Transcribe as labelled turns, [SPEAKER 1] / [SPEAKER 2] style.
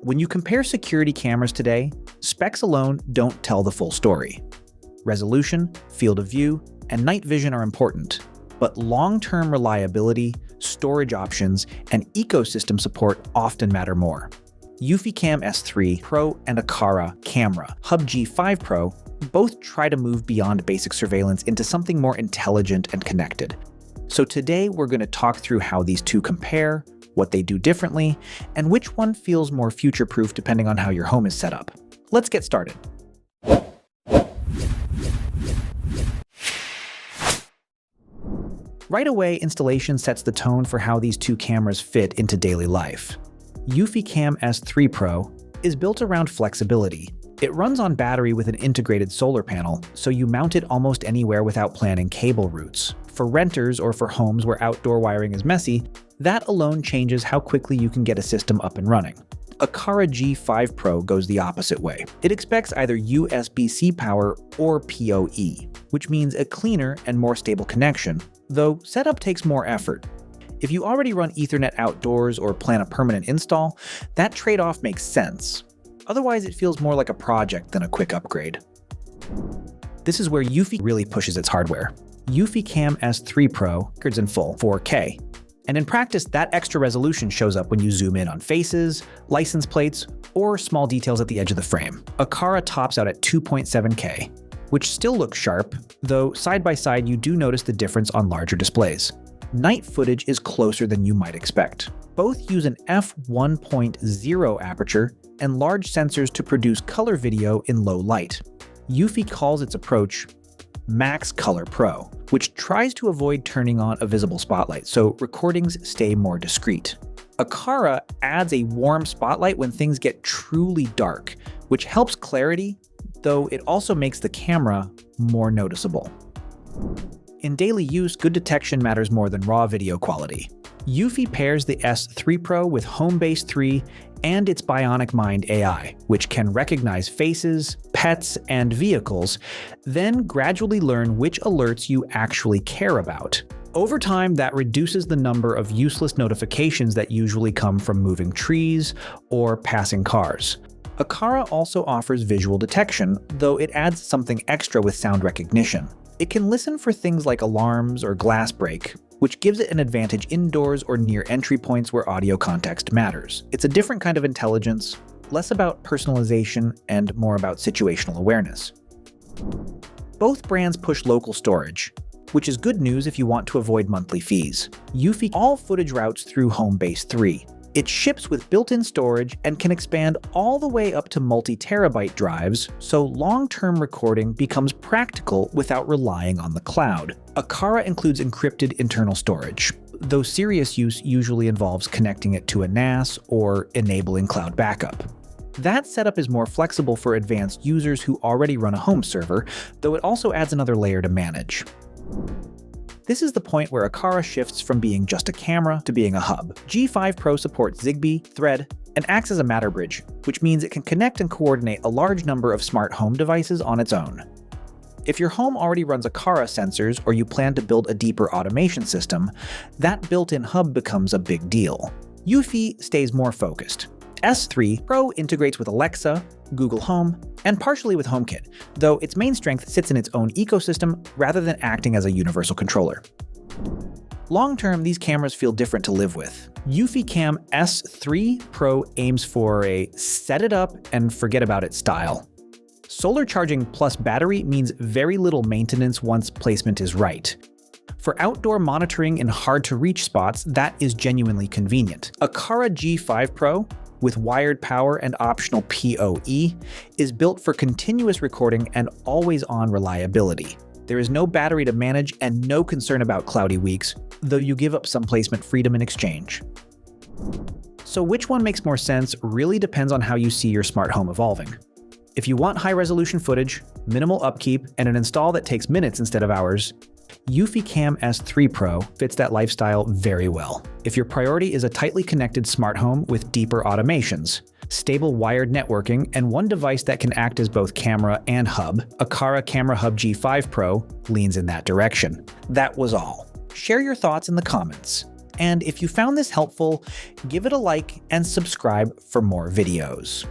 [SPEAKER 1] When you compare security cameras today, specs alone don't tell the full story. Resolution, field of view, and night vision are important, but long-term reliability, storage options, and ecosystem support often matter more. EufyCam S3 Pro and Aqara camera Hub G5 Pro both try to move beyond basic surveillance into something more intelligent and connected. So today we're going to talk through how these two compare, what they do differently, and which one feels more future-proof depending on how your home is set up. Let's get started. Right away, installation sets the tone for how these two cameras fit into daily life. EufyCam S3 Pro is built around flexibility. It runs on battery with an integrated solar panel, so you mount it almost anywhere without planning cable routes. For renters or for homes where outdoor wiring is messy, that alone changes how quickly you can get a system up and running. Aqara G5 Pro goes the opposite way. It expects either USB-C power or PoE, which means a cleaner and more stable connection, though setup takes more effort. If you already run Ethernet outdoors or plan a permanent install, that trade-off makes sense. Otherwise, it feels more like a project than a quick upgrade. This is where Eufy really pushes its hardware. EufyCam S3 Pro records in full 4K. And in practice, that extra resolution shows up when you zoom in on faces, license plates, or small details at the edge of the frame. Aqara tops out at 2.7K, which still looks sharp, though side by side you do notice the difference on larger displays. Night footage is closer than you might expect. Both use an f1.0 aperture and large sensors to produce color video in low light. Eufy calls its approach Max Color Pro, which tries to avoid turning on a visible spotlight, so recordings stay more discreet. Aqara adds a warm spotlight when things get truly dark, which helps clarity, though it also makes the camera more noticeable. In daily use, good detection matters more than raw video quality. Eufy pairs the S3 Pro with Homebase 3 and its Bionic Mind AI, which can recognize faces, pets, and vehicles, then gradually learn which alerts you actually care about. Over time, that reduces the number of useless notifications that usually come from moving trees or passing cars. Aqara also offers visual detection, though it adds something extra with sound recognition. It can listen for things like alarms or glass break, which gives it an advantage indoors or near entry points where audio context matters. It's a different kind of intelligence, less about personalization and more about situational awareness. Both brands push local storage, which is good news if you want to avoid monthly fees. Eufy all footage routes through Homebase 3. It ships with built-in storage and can expand all the way up to multi-terabyte drives, so long-term recording becomes practical without relying on the cloud. Aqara includes encrypted internal storage, though serious use usually involves connecting it to a NAS or enabling cloud backup. That setup is more flexible for advanced users who already run a home server, though it also adds another layer to manage. This is the point where Aqara shifts from being just a camera to being a hub. G5 Pro supports Zigbee, Thread, and acts as a matter bridge, which means it can connect and coordinate a large number of smart home devices on its own. If your home already runs Aqara sensors or you plan to build a deeper automation system, that built-in hub becomes a big deal. Eufy stays more focused. S3 Pro integrates with Alexa, Google Home, and partially with HomeKit, though its main strength sits in its own ecosystem rather than acting as a universal controller. Long-term, these cameras feel different to live with. EufyCam S3 Pro aims for a set it up and forget about it style. Solar charging plus battery means very little maintenance once placement is right. For outdoor monitoring in hard-to-reach spots, that is genuinely convenient. Aqara G5 Pro, with wired power and optional PoE, is built for continuous recording and always-on reliability. There is no battery to manage and no concern about cloudy weeks, though you give up some placement freedom in exchange. So which one makes more sense really depends on how you see your smart home evolving. If you want high-resolution footage, minimal upkeep, and an install that takes minutes instead of hours, EufyCam S3 Pro fits that lifestyle very well. If your priority is a tightly connected smart home with deeper automations, stable wired networking, and one device that can act as both camera and hub, Aqara Camera Hub G5 Pro leans in that direction. That was all. Share your thoughts in the comments. And if you found this helpful, give it a like and subscribe for more videos.